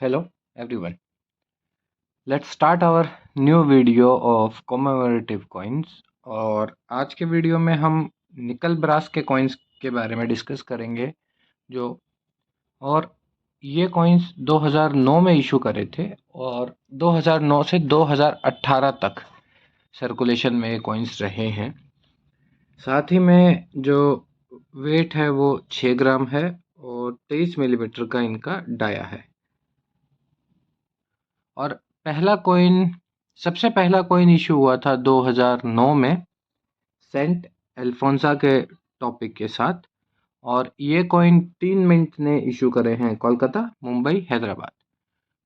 Hello everyone. Let's start our new video of commemorative coins। और आज के video में हम निकल ब्रास के कॉइन्स के बारे में डिस्कस करेंगे जो और ये कॉइन्स 2009 में इशू करे थे और 2009 से 2018 तक सर्कुलेशन में ये कॉइन्स रहे हैं। साथ ही में जो वेट है वो 6 ग्राम है और 23 मिलीमीटर का इनका डाया है। और सबसे पहला कॉइन इशू हुआ था 2009 में सेंट अल्फोंसा के टॉपिक के साथ। और ये कॉइन 3 मिंट ने इशू करे हैं कोलकाता, मुंबई, हैदराबाद।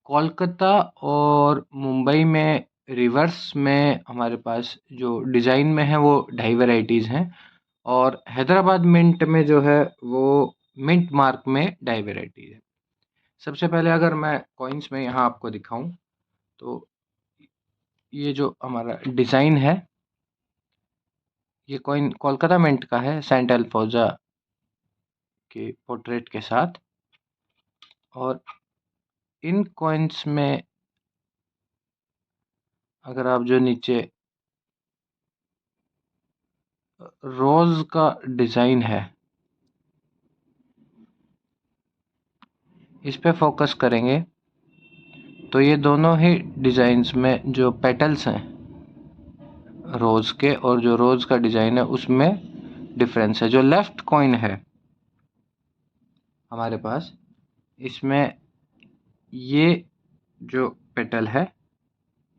कोलकाता और मुंबई में रिवर्स में हमारे पास जो डिज़ाइन में है वो 2.5 वैरायटीज़ हैं और हैदराबाद मिंट में जो है वो मिंट मार्क में 2.5 वैरायटीज़ है। सबसे पहले अगर मैं कॉइन्स में यहाँ आपको दिखाऊं तो ये जो हमारा डिज़ाइन है ये कॉइन कोलकाता मिंट का है सेंट अल्फोंसा के पोर्ट्रेट के साथ। और इन कॉइन्स में अगर आप जो नीचे रोज का डिज़ाइन है इस पे फोकस करेंगे तो ये दोनों ही डिज़ाइंस में जो पेटल्स हैं रोज के और जो रोज का डिज़ाइन है उसमें डिफरेंस है। जो लेफ्ट कॉइन है हमारे पास इसमें ये जो पेटल है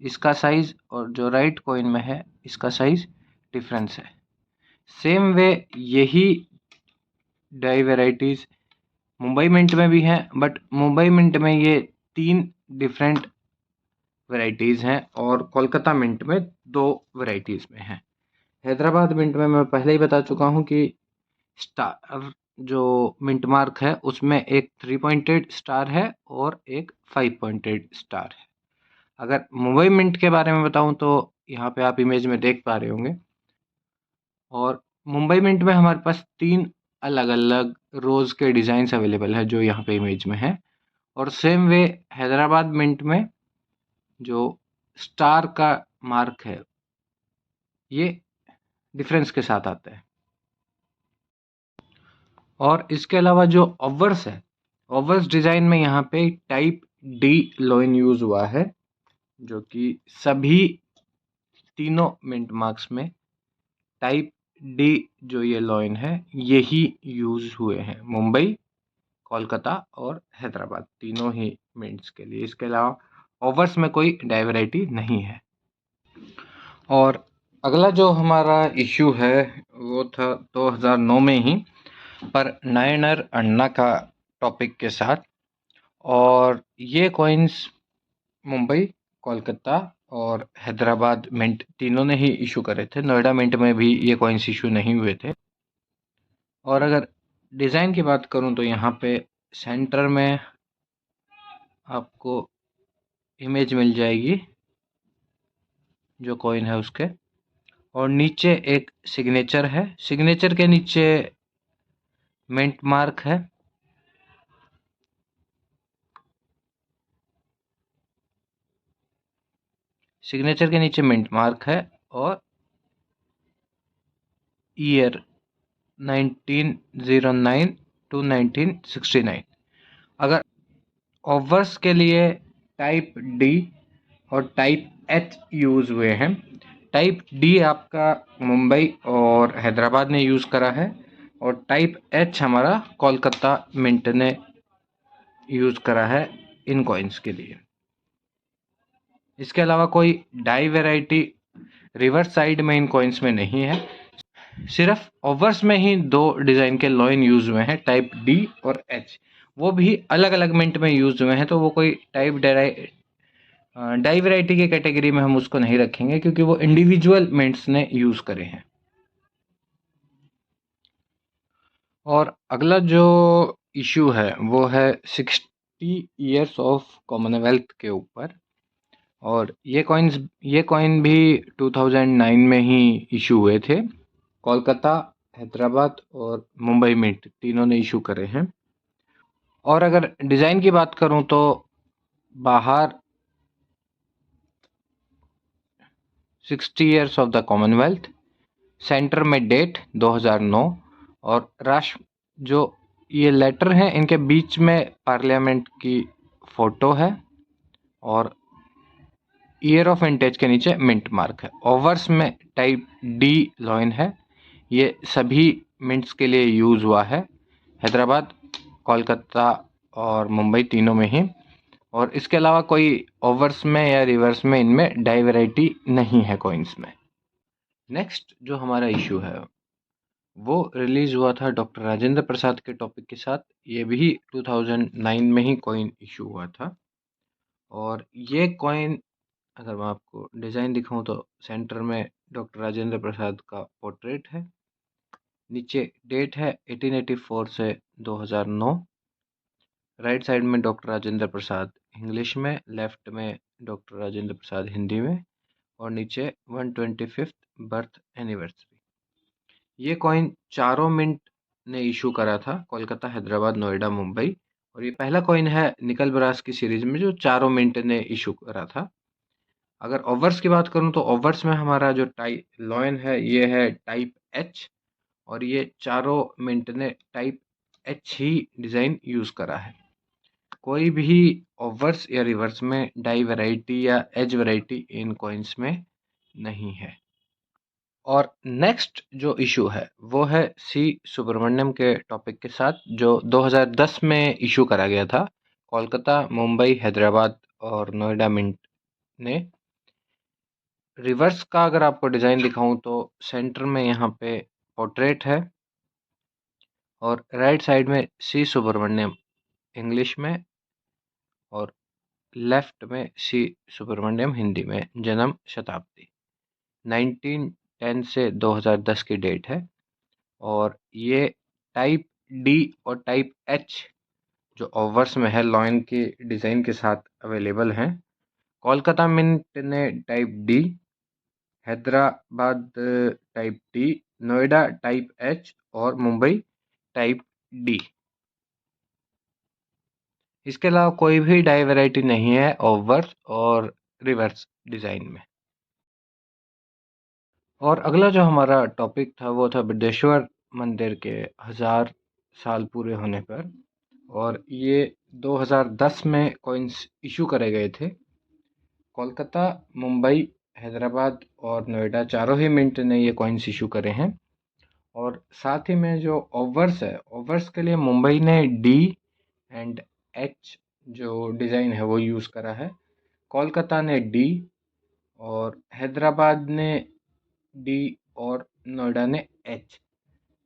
इसका साइज और जो राइट कॉइन में है इसका साइज डिफरेंस है। सेम वे यही डाई वैरायटीज मुंबई मिंट में भी हैं, बट मुंबई मिंट में ये 3 डिफरेंट वैरायटीज हैं और कोलकाता मिंट में 2 वैरायटीज में हैं। हैदराबाद मिंट में मैं पहले ही बता चुका हूँ कि स्टार जो मिंट मार्क है उसमें एक 3 पॉइंटेड स्टार है और एक 5 पॉइंटेड स्टार है। अगर मुंबई मिंट के बारे में बताऊं तो यहाँ पे आप इमेज में देख पा रहे होंगे। और मुंबई मिंट में हमारे पास 3 अलग अलग रोज के डिज़ाइंस अवेलेबल है जो यहाँ पे इमेज में है। और सेम वे हैदराबाद मिंट में जो स्टार का मार्क है ये डिफरेंस के साथ आता है। और इसके अलावा जो ऑवर्स है, ऑवर्स डिज़ाइन में यहाँ पे टाइप डी लॉइन यूज हुआ है जो कि सभी तीनों मिंट मार्क्स में टाइप डी जो ये लॉइन है यही यूज हुए हैं मुंबई, कोलकाता और हैदराबाद तीनों ही मिंट्स के लिए। इसके अलावा ओवर्स में कोई डाइवैरायटी नहीं है। और अगला जो हमारा इशू है वो था 2009 में ही पर नायनर अन्ना का टॉपिक के साथ। और ये कॉइन्स मुंबई, कोलकाता और हैदराबाद मिंट तीनों ने ही इशू करे थे। नोएडा मिंट में भी ये कॉइन्स इशू नहीं हुए थे। और अगर डिज़ाइन की बात करूं तो यहाँ पे सेंटर में आपको इमेज मिल जाएगी जो कॉइन है उसके, और नीचे एक सिग्नेचर है। सिग्नेचर के नीचे मिंट मार्क है। सिग्नेचर के नीचे मिंट मार्क है और ईयर 1909 टू 1969। अगर ओवर्स के लिए टाइप डी और टाइप एच यूज़ हुए हैं। टाइप डी आपका मुंबई और हैदराबाद ने यूज़ करा है और टाइप एच हमारा कोलकाता मिंट ने यूज़ करा है इन कॉइन्स के लिए। इसके अलावा कोई डाई वैरायटी रिवर्स साइड में इन कॉइन्स में नहीं है। सिर्फ ओवर्स में ही 2 डिज़ाइन के लॉइन यूज़ हुए हैं टाइप डी और एच, वो भी अलग अलग मिंट में यूज़ हुए हैं। तो वो कोई टाइप डाई वैरायटी की कैटेगरी में हम उसको नहीं रखेंगे क्योंकि वो इंडिविजुअल मिंट्स ने यूज़ करे हैं। और अगला जो इशू है वो है 60 ईयर्स ऑफ कॉमनवेल्थ के ऊपर। और ये कॉइन भी 2009 में ही इशू हुए थे। कोलकाता, हैदराबाद और मुंबई मिंट तीनों ने इशू करे हैं। और अगर डिज़ाइन की बात करूं तो बाहर 60 years of the Commonwealth, centre में डेट 2009 और राष्ट्र जो ये लेटर हैं इनके बीच में पार्लियामेंट की फोटो है और ईयर ऑफ विंटेज के नीचे मिंट मार्क है। ओवर्स में टाइप डी लॉइन है, ये सभी मिंट्स के लिए यूज़ हुआ है, हैदराबाद, कोलकाता और मुंबई तीनों में ही। और इसके अलावा कोई ओवर्स में या रिवर्स में इनमें डाई वैरायटी नहीं है कॉइन्स में। नेक्स्ट जो हमारा इशू है वो रिलीज हुआ था डॉक्टर राजेंद्र प्रसाद के टॉपिक के साथ। ये भी 2009 में ही कॉइन इशू हुआ था और ये कॉइन अगर मैं आपको डिज़ाइन दिखाऊं तो सेंटर में डॉक्टर राजेंद्र प्रसाद का पोर्ट्रेट है, नीचे डेट है 1884 से 2009, राइट साइड में डॉक्टर राजेंद्र प्रसाद इंग्लिश में, लेफ्ट में डॉक्टर राजेंद्र प्रसाद हिंदी में और नीचे 125th बर्थ एनिवर्सरी। ये कॉइन चारों मिंट ने इशू करा था, कोलकाता, हैदराबाद, नोएडा, मुंबई। और ये पहला कॉइन है निकल बरास की सीरीज में जो चारों मिंट ने इशू करा था। अगर ओवर्स की बात करूं तो ओवर्स में हमारा जो टाइप लॉयन है ये है टाइप एच और ये चारों मिंट ने टाइप एच ही डिज़ाइन यूज़ करा है। कोई भी ओवर्स या रिवर्स में डाई वैरायटी या एज वैरायटी इन कॉइन्स में नहीं है। और नेक्स्ट जो इशू है वो है सी सुब्रमण्यम के टॉपिक के साथ जो 2010 में इशू करा गया था कोलकाता, मुंबई, हैदराबाद और नोएडा मिंट ने। रिवर्स का अगर आपको डिज़ाइन दिखाऊं तो सेंटर में यहाँ पे पोर्ट्रेट है और राइट साइड में सी सुब्रमण्यम इंग्लिश में और लेफ्ट में सी सुब्रमण्यम हिंदी में, जन्म शताब्दी 1910 से 2010 की डेट है। और ये टाइप डी और टाइप एच जो ओवर्स में है लॉयन के डिज़ाइन के साथ अवेलेबल हैं। कोलकाता मिंट ने type D, Hyderabad type D, Noida type H और मुंबई टाइप डी। इसके अलावा कोई भी डाई वैरायटी नहीं है ओवर्स और रिवर्स डिज़ाइन में। और अगला जो हमारा टॉपिक था वो था बृहदेश्वर मंदिर के 1000 साल पूरे होने पर। और ये 2010 में कॉइन्स इशू करे गए थे। कोलकाता, मुंबई, हैदराबाद और नोएडा चारों ही मिंट ने ये कॉइन्स इशू करे हैं। और साथ ही में जो ओवर्स है, ओवर्स के लिए मुंबई ने डी एंड एच जो डिज़ाइन है वो यूज़ करा है, कोलकाता ने डी और हैदराबाद ने डी और नोएडा ने एच।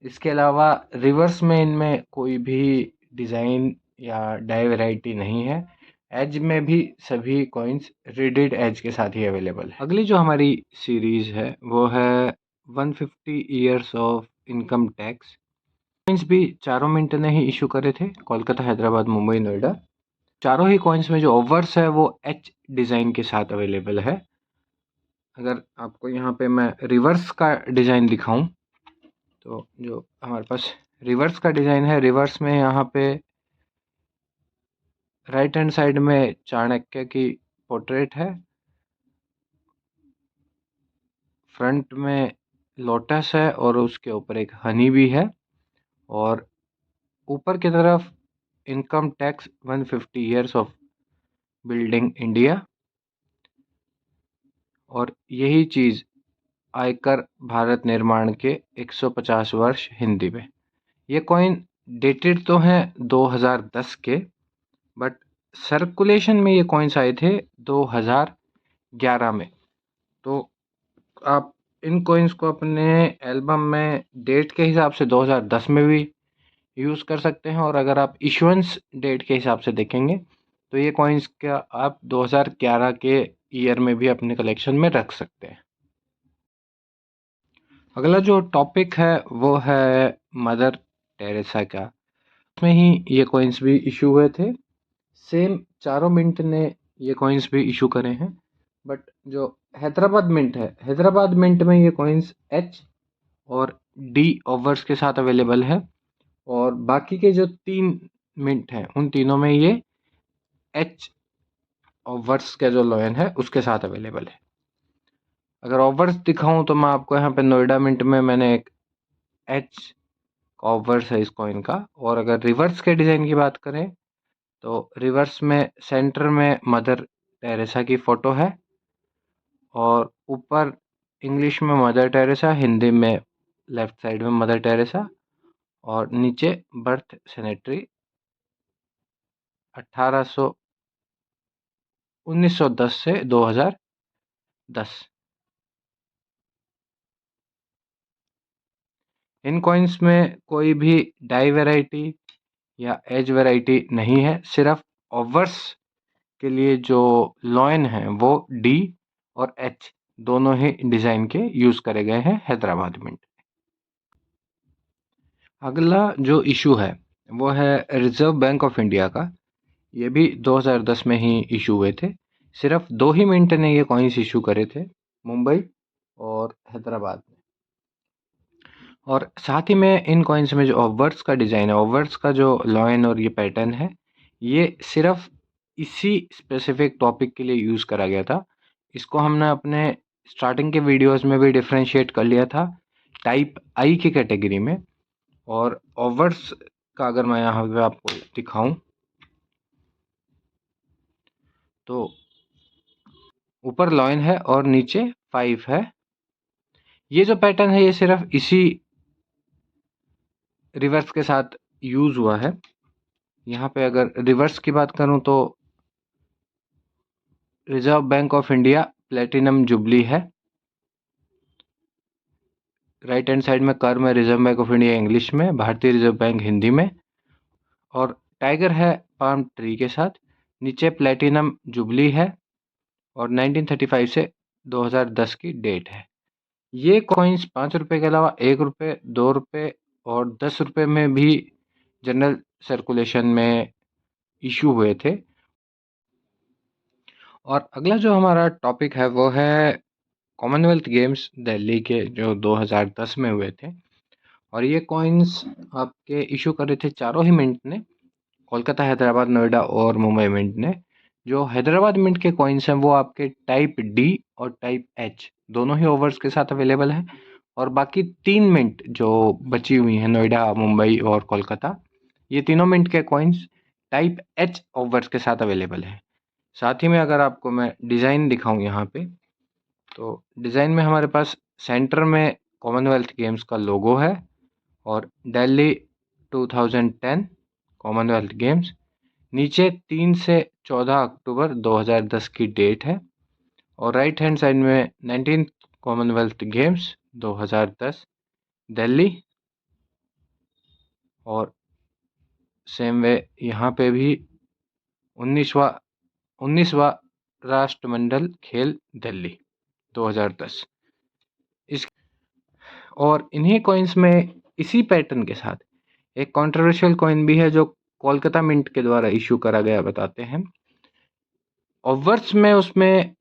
इसके अलावा रिवर्स में इनमें कोई भी डिज़ाइन या डाई वैरायटी नहीं है। एज में भी सभी कॉइन्स रेडेड एज के साथ ही अवेलेबल है। अगली जो हमारी सीरीज़ है वो है 150 years of income tax. Coins भी चारों मिंट ने ही इशू करे थे, कोलकाता, हैदराबाद, मुंबई, नोएडा। चारों ही कॉइन्स में जो ओवर्स है वो एच डिज़ाइन के साथ अवेलेबल है। अगर आपको यहाँ पे मैं रिवर्स का डिज़ाइन दिखाऊं तो जो हमारे पास रिवर्स का डिज़ाइन है, रिवर्स में यहाँ पे राइट हैंड साइड में चाणक्य की पोर्ट्रेट है, फ्रंट में लोटस है और उसके ऊपर एक हनी भी है और ऊपर की तरफ income tax 150 years of building India. और यही चीज़ आयकर भारत निर्माण के 150 वर्ष हिंदी में। ये कॉइन डेटेड तो हैं 2010 के, बट सर्कुलेशन में ये कॉइन्स आए थे 2011 में। तो आप इन कॉइन्स को अपने एल्बम में डेट के हिसाब से 2010 में भी यूज़ कर सकते हैं और अगर आप इशुएंस डेट के हिसाब से देखेंगे तो ये कॉइन्स का आप 2011 के ईयर में भी अपने कलेक्शन में रख सकते हैं। अगला जो टॉपिक है वो है मदर टेरेसा का। उसमें ही ये कॉइन्स भी इशू हुए थे, सेम चारों मिंट ने ये कॉइन्स भी इशू करे हैं। बट जो हैदराबाद मिंट है, हैदराबाद मिंट में ये कॉइन्स एच और डी ओवर्स के साथ अवेलेबल है और बाकी के जो 3 मिंट हैं उन तीनों में ये एच ऑफर्स का जो लॉयन है उसके साथ अवेलेबल है। अगर ऑफर्स दिखाऊं तो मैं आपको यहाँ पे नोएडा मिंट में मैंने एक एच का ऑफर्स है इस कॉइन का। और अगर रिवर्स के डिज़ाइन की बात करें तो रिवर्स में सेंटर में मदर टेरेसा की फ़ोटो है और ऊपर इंग्लिश में मदर टेरेसा, हिंदी में लेफ्ट साइड में मदर टेरेसा और नीचे बर्थ सेनेटरी 1800 1910 से 2010। इन कॉइन्स में कोई भी डाई वैरायटी या एज वैरायटी नहीं है, सिर्फ ऑवर्स के लिए जो लॉयन है वो डी और एच दोनों ही डिज़ाइन के यूज़ करे गए हैं हैदराबाद मिंट। अगला जो इशू है वो है रिजर्व बैंक ऑफ इंडिया का। ये भी 2010 में ही इशू हुए थे। सिर्फ 2 ही मिंट ने ये कॉइन्स इशू करे थे, मुंबई और हैदराबाद में। और साथ ही में इन कॉइन्स में जो ऑवर्स का डिज़ाइन है, ऑवर्स का जो लॉयन और ये पैटर्न है, ये सिर्फ इसी स्पेसिफिक टॉपिक के लिए यूज़ करा गया था। इसको हमने अपने स्टार्टिंग के वीडियोस में भी डिफरेंशिएट कर लिया था टाइप आई की कैटेगरी में। और ऑवर्स का अगर मैं यहाँ पे आपको दिखाऊं तो ऊपर लॉयन है और नीचे 5 है। ये जो पैटर्न है ये सिर्फ इसी रिवर्स के साथ यूज़ हुआ है। यहाँ पे अगर रिवर्स की बात करूँ तो reserve bank of India platinum jubilee है, राइट हैंड साइड में कर्व है reserve bank of India English में, भारतीय रिजर्व बैंक हिंदी में, और टाइगर है पाम ट्री के साथ। नीचे प्लेटिनम जुबली है और 1935 से 2010 की डेट है। ये कॉइन्स 5 रुपये के अलावा 1 रुपये, 2 रुपये और 10 रुपये में भी जनरल सर्कुलेशन में इशू हुए थे। और अगला जो हमारा टॉपिक है वो है कॉमनवेल्थ गेम्स दिल्ली के जो 2010 में हुए थे। और ये कॉइन्स आपके इशू करे थे चारों ही मिंट ने, कोलकाता, हैदराबाद, नोएडा और मुंबई मिंट ने। जो हैदराबाद मिंट के कॉइन्स हैं वो आपके टाइप डी और टाइप एच दोनों ही ओवर्स के साथ अवेलेबल है। और बाकी 3 मिंट जो बची हुई हैं नोएडा, मुंबई और कोलकाता, ये तीनों मिंट के कॉइन्स टाइप एच ओवर्स के साथ अवेलेबल है। साथ ही में अगर आपको मैं डिज़ाइन दिखाऊं यहाँ पे तो डिज़ाइन में हमारे पास सेंटर में कॉमनवेल्थ गेम्स का लोगो है और दिल्ली 2010 कॉमनवेल्थ गेम्स, नीचे 3 से 14 अक्टूबर 2010 की डेट है और राइट हैंड साइड में 19 कॉमनवेल्थ गेम्स 2010 दिल्ली। और सेम वे यहाँ पे भी 19वां राष्ट्रमंडल खेल दिल्ली 2010। इस और इन्हीं कॉइन्स में इसी पैटर्न के साथ एक कंट्रोवर्शियल कॉइन भी है जो कोलकाता मिंट के द्वारा इशू करा गया, बताते हैं। ओवर्स में उसमें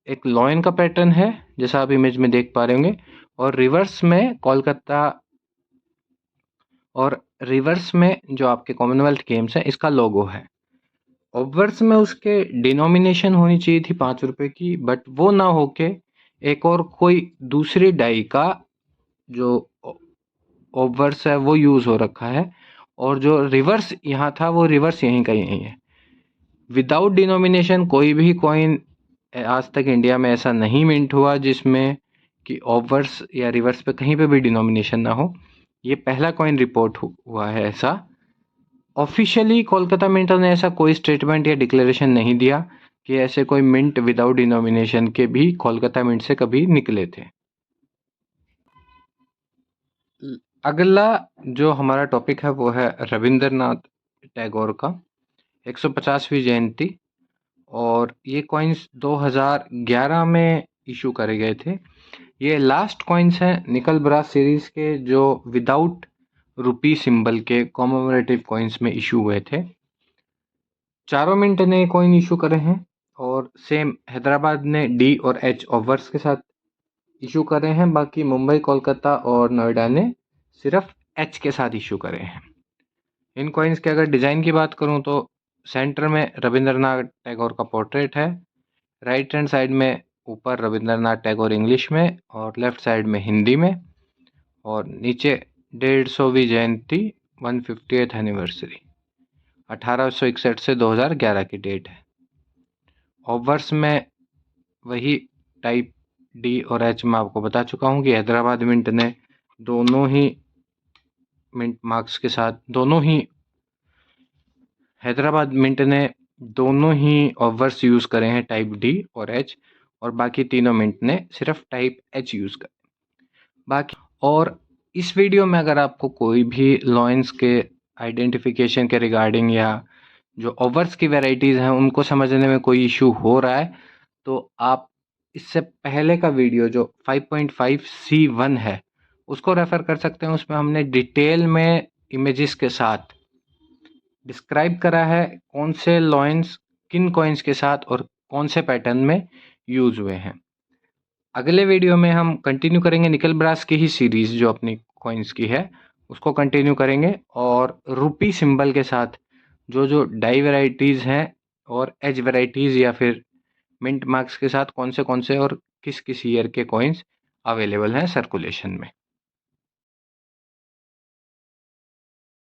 एक लॉयन का पैटर्न है जैसा आप इमेज में देख पा रहे होंगे, और रिवर्स में कोलकाता, और रिवर्स में जो आपके कॉमनवेल्थ गेम्स हैं इसका लोगो है। ओवर्स में उसके डिनोमिनेशन होनी चाहिए थी 5 रुपये की, बट वो ना होके एक और कोई दूसरी डाई का जो ओवर्स है वो यूज़ हो रखा है, और जो रिवर्स यहाँ था वो रिवर्स यहीं का यहीं है। विदाउट डिनोमिनेशन कोई भी कॉइन आज तक इंडिया में ऐसा नहीं मिंट हुआ जिसमें कि ओवर्स या रिवर्स पे कहीं पे भी डिनोमिनेशन ना हो। ये पहला कॉइन रिपोर्ट हुआ है ऐसा। ऑफिशियली कोलकाता मिंट ने ऐसा कोई स्टेटमेंट या डिक्लेरेशन नहीं दिया कि ऐसे कोई मिंट विदाउट डिनोमिनेशन के भी कोलकाता मिंट से कभी निकले थे। अगला जो हमारा टॉपिक है वो है रविंद्रनाथ टैगोर का 150वीं जयंती, और ये कॉइन्स 2011 में इशू करे गए थे। ये लास्ट कॉइन्स हैं निकल ब्रास सीरीज के जो विदाउट रुपी सिंबल के कॉमेमोरेटिव कॉइन्स में इशू हुए थे। चारों मिंट ने कॉइन इशू करे हैं और सेम हैदराबाद ने डी और एच ओवर्स के साथ इशू करे हैं। बाकी मुंबई, कोलकाता और नोएडा ने सिर्फ एच के साथ इशू करे हैं। इन कॉइन्स के अगर डिज़ाइन की बात करूं तो सेंटर में रविंद्रनाथ टैगोर का पोर्ट्रेट है, राइट हैंड साइड में ऊपर रविंद्रनाथ टैगोर इंग्लिश में और लेफ्ट साइड में हिंदी में, और नीचे 150वीं जयंती 150th एनिवर्सरी 1861 से 2011 की डेट है। ऑब्वर्स में वही टाइप डी और एच मैं आपको बता चुका हूँ कि हैदराबाद मिंट ने दोनों ही मिंट मार्क्स के साथ हैदराबाद मिंट ने दोनों ही ऑब्वर्स यूज़ करे हैं टाइप डी और एच, और बाकी तीनों मिंट ने सिर्फ टाइप एच यूज़ करे बाकी। और इस वीडियो में अगर आपको कोई भी लॉयंस के आइडेंटिफिकेशन के रिगार्डिंग या जो ऑवर्स की वैरायटीज़ हैं उनको समझने में कोई इशू हो रहा है, तो आप इससे पहले का वीडियो जो 5.5C1 है उसको रेफ़र कर सकते हैं। उसमें हमने डिटेल में इमेजेस के साथ डिस्क्राइब करा है कौन से लॉयंस किन कॉइन्स के साथ और कौन से पैटर्न में यूज़ हुए हैं। अगले वीडियो में हम कंटिन्यू करेंगे निकल ब्रास की ही सीरीज़ जो अपनी कॉइन्स की है उसको कंटिन्यू करेंगे, और रुपी सिंबल के साथ जो जो डाई वैरायटीज़ हैं और एज वैरायटीज़ या फिर मिंट मार्क्स के साथ कौन से और किस किस ईयर के कॉइन्स अवेलेबल हैं सर्कुलेशन में।